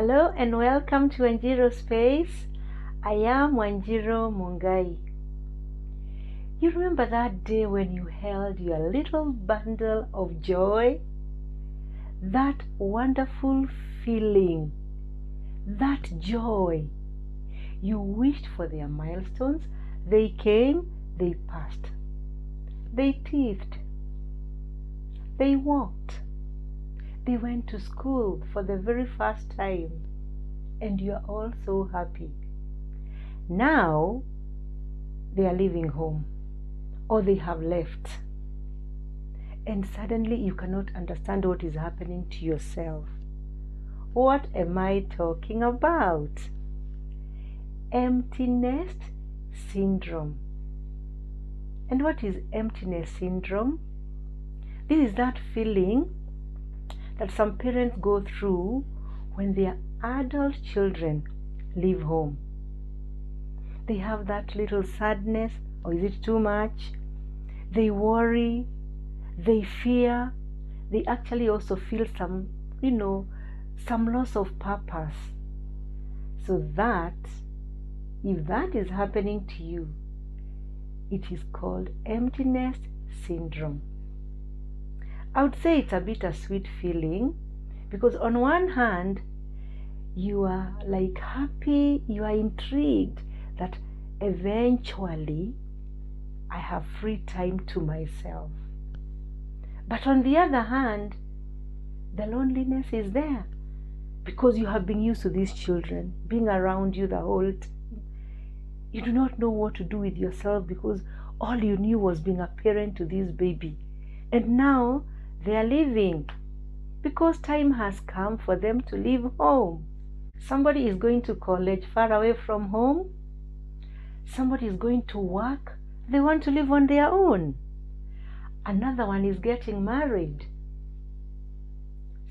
Hello and welcome to Wanjiro Space. I am Wanjiro Mungai. You remember that day when you held your little bundle of joy? That wonderful feeling, that joy. You wished for their milestones. They came, they passed. They teethed. They walked. They went to school for the very first time, and you are all so happy. Now they are leaving home, or they have left, and suddenly you cannot understand what is happening to yourself. What am I talking about? Empty nest syndrome. And what is emptiness syndrome? This is that feeling that some parents go through when their adult children leave home. They have that little sadness, or is it too much? They worry, they fear, they actually also feel some loss of purpose. So that, if that is happening to you, it is called emptiness syndrome. I would say it's a bittersweet feeling, because on one hand, you are like happy, you are intrigued that eventually I have free time to myself. But on the other hand, the loneliness is there, because you have been used to these children being around you the whole time. You do not know what to do with yourself, because all you knew was being a parent to this baby. And now they are leaving, because time has come for them to leave home. Somebody is going to college far away from home. Somebody is going to work. They want to live on their own. Another one is getting married.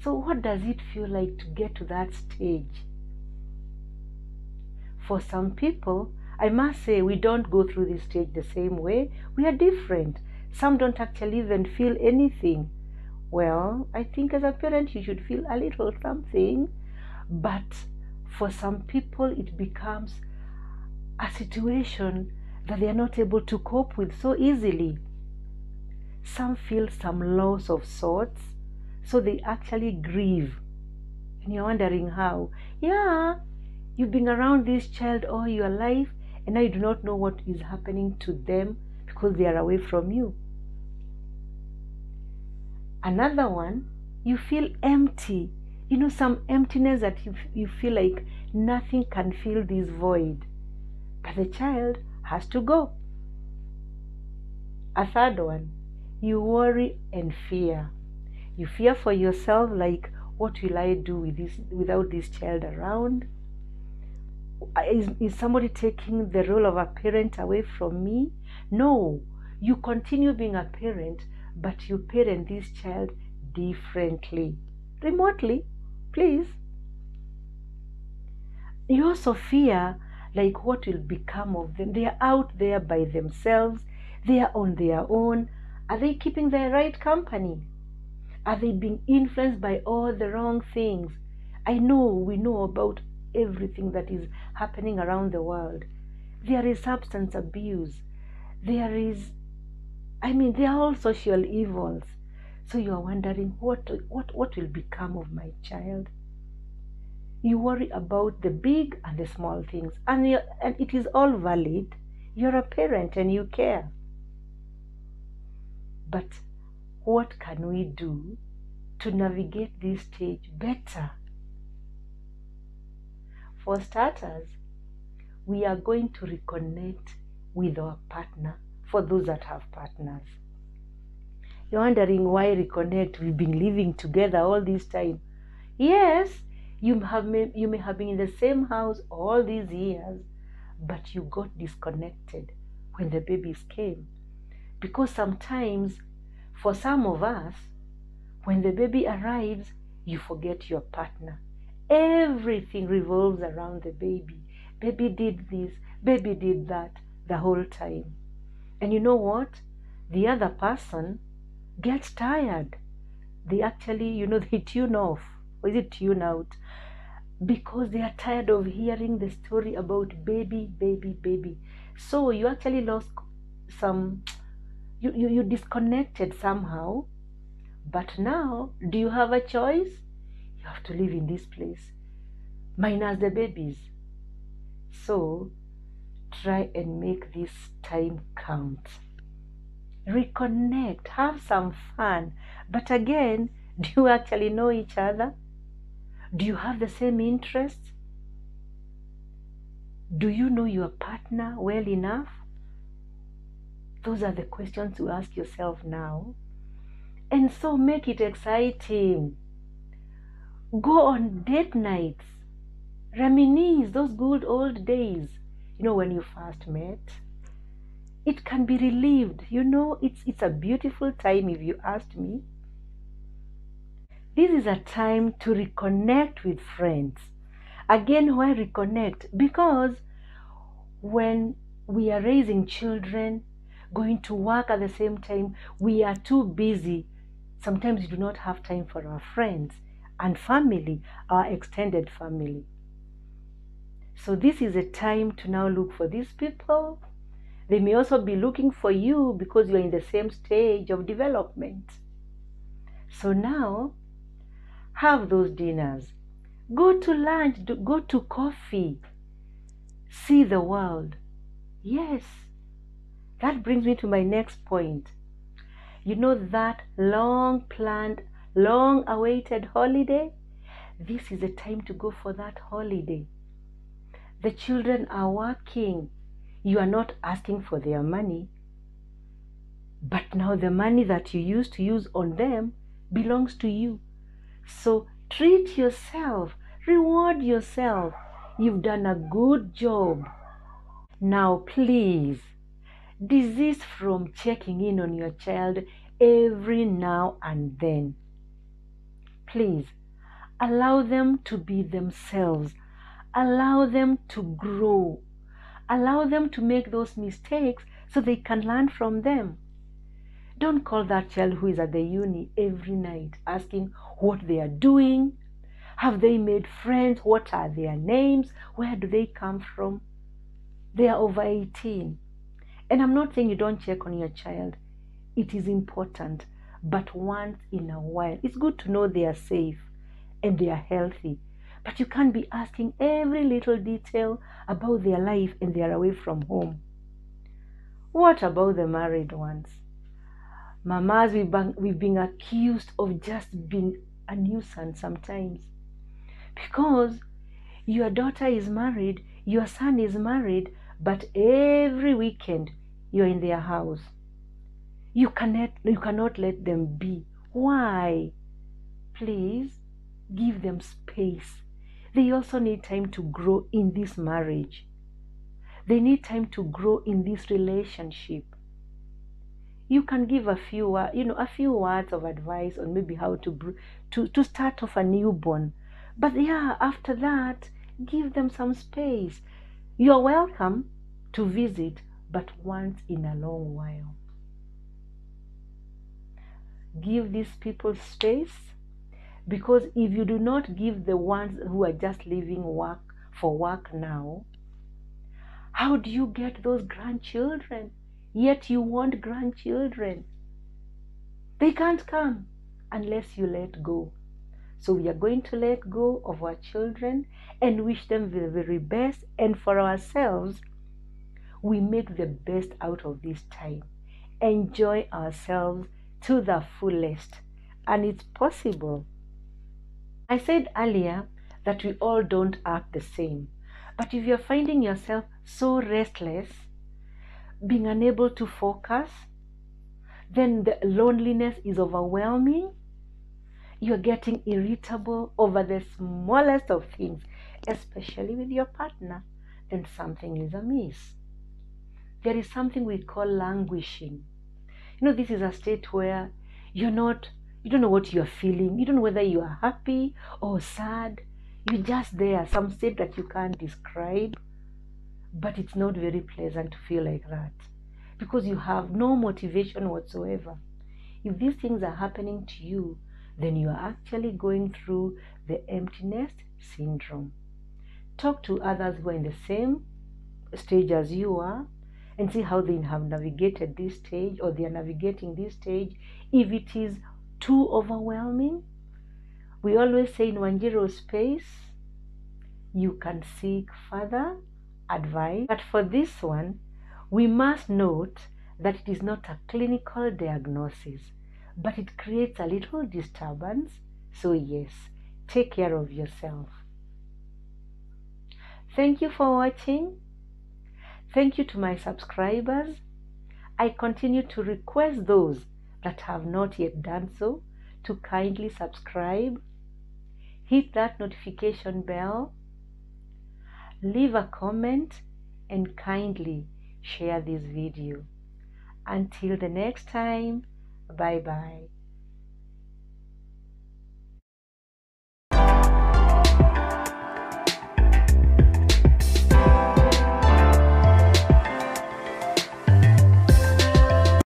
So what does it feel like to get to that stage? For some people, I must say, we don't go through this stage the same way. We are different. Some don't actually even feel anything. Well, I think as a parent, you should feel a little something. But for some people, it becomes a situation that they are not able to cope with so easily. Some feel some loss of sorts, so they actually grieve. And you're wondering how. Yeah, you've been around this child all your life, and now you do not know what is happening to them because they are away from you. Another one, you feel empty. Some emptiness that you feel like nothing can fill this void. But the child has to go. A third one, you worry and fear. You fear for yourself, like, what will I do without this child around? Is somebody taking the role of a parent away from me? No, you continue being a parent, but you parent this child differently. Remotely, please. You also fear, like, what will become of them? They are out there by themselves. They are on their own. Are they keeping the right company? Are they being influenced by all the wrong things? I know we know about everything that is happening around the world. There is substance abuse. They are all social evils. So you are wondering, what will become of my child? You worry about the big and the small things, and it is all valid. You're a parent and you care. But what can we do to navigate this stage better? For starters, we are going to reconnect with our partner, for those that have partners. You're wondering why reconnect? We've been living together all this time. Yes, you may have been in the same house all these years, but you got disconnected when the babies came. Because sometimes, for some of us, when the baby arrives, you forget your partner. Everything revolves around the baby. Baby did this, baby did that, the whole time. And you know what? The other person gets tired. They actually, they tune off. Or is it tune out? because they are tired of hearing the story about baby, baby, baby. So you actually lost some, you disconnected somehow. But now, do you have a choice? You have to live in this place, minus the babies. So try and make this time count. Reconnect, have some fun. But again, do you actually know each other? Do you have the same interests? Do you know your partner well enough? Those are the questions to ask yourself now. And so make it exciting. Go on date nights. Reminisce those good old days. When you first met. It can be relived. It's a beautiful time if you asked me. This is a time to reconnect with friends. Again, why reconnect? Because when we are raising children, going to work at the same time, we are too busy. Sometimes we do not have time for our friends and family, our extended family. So this is a time to now look for these people. They may also be looking for you because you're in the same stage of development. So now, have those dinners. Go to lunch, go to coffee. See the world. Yes. That brings me to my next point. That long-planned, long-awaited holiday? This is a time to go for that holiday. The children are working. You are not asking for their money. But now the money that you used to use on them belongs to you. So treat yourself. Reward yourself. You've done a good job. Now please, desist from checking in on your child every now and then. Please, allow them to be themselves. Allow them to grow. Allow them to make those mistakes so they can learn from them. Don't call that child who is at the uni every night asking what they are doing. Have they made friends? What are their names? Where do they come from? They are over 18. And I'm not saying you don't check on your child. It is important. But once in a while, it's good to know they are safe and they are healthy. But you can't be asking every little detail about their life and they are away from home. What about the married ones? Mamas, we've been accused of just being a nuisance sometimes. Because your daughter is married, your son is married, but every weekend you're in their house. You cannot let them be. Why? Please give them space. They also need time to grow in this marriage. They need time to grow in this relationship. You can give a few words of advice on maybe how to start off a newborn. But yeah, after that, give them some space. You're welcome to visit, but once in a long while. Give these people space, because if you do not give the ones who are just leaving work for work now, how do you get those grandchildren? Yet you want grandchildren. They can't come unless you let go. So we are going to let go of our children and wish them the very best. And for ourselves, we make the best out of this time. Enjoy ourselves to the fullest. And it's possible. I said earlier that we all don't act the same. But if you're finding yourself so restless, being unable to focus, then the loneliness is overwhelming. You're getting irritable over the smallest of things, especially with your partner, then something is amiss. There is something we call languishing. This is a state where you don't know what you're feeling. You don't know whether you are happy or sad. You're just there, some state that you can't describe. But it's not very pleasant to feel like that, because you have no motivation whatsoever. If these things are happening to you, then you are actually going through the empty nest syndrome. Talk to others who are in the same stage as you are and see how they have navigated this stage, or they are navigating this stage. If it is too overwhelming, we always say in Wanjiro space, you can seek further advice. But for this one, we must note that it is not a clinical diagnosis, but it creates a little disturbance. So yes, take care of yourself. Thank you for watching. Thank you to my subscribers. I continue to request those that have not yet done so to kindly subscribe, hit that notification bell, leave a comment, and kindly share this video. Until the next time, bye bye.